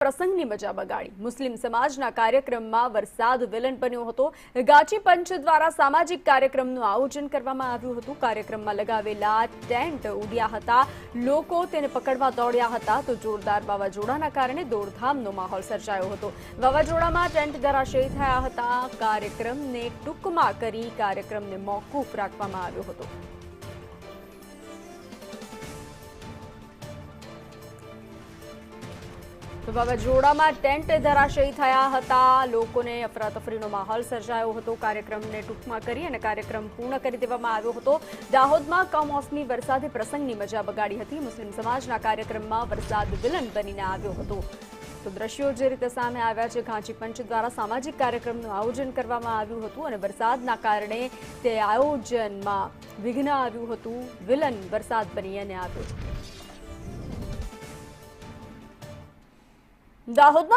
પ્રસંગની મજા બગાડી। મુસ્લિમ સમાજના કાર્યક્રમમાં વરસાદ વિલન બન્યો હતો। ગાચી પંચ દ્વારા સામાજિક કાર્યક્રમનું આયોજન કરવામાં આવ્યું હતું। કાર્યક્રમમાં લગાવેલા ટેન્ટ ઉડ્યા હતા, લોકો તેને પકડવા દોડ્યા હતા તો જોરદાર વાવાઝોડાના કારણે દોડધામનો માહોલ સર્જાયો હતો। વાવાઝોડામાં ટેન્ટ ધરાશયી થયા હતા। કાર્યક્રમને ટૂંકમાં કરી કાર્યક્રમને મોકૂફ રાખવામાં આવ્યો હતો। વાવાઝોડામાં ટેન્ટ ધરાશયી થયા હતા, લોકોને અફરાતફરીનો માહોલ સર્જાયો હતો। કાર્યક્રમને ટૂંકમાં કરી અને કાર્યક્રમ પૂર્ણ કરી દેવામાં આવ્યો હતો। દાહોદમાં કમોસમી વરસાદે પ્રસંગની મજા બગાડી હતી। મુસ્લિમ સમાજના કાર્યક્રમમાં વરસાદ વિલન બનીને આવ્યો હતો। તો દ્રશ્યો જે રીતે સામે આવ્યા છે, ગાચી પંચ દ્વારા સામાજિક કાર્યક્રમનું આયોજન કરવામાં આવ્યું હતું અને વરસાદના કારણે તે આયોજનમાં વિઘ્ન આવ્યું હતું। વિલન વરસાદ બની અને આવ્યો। દાહોદમાં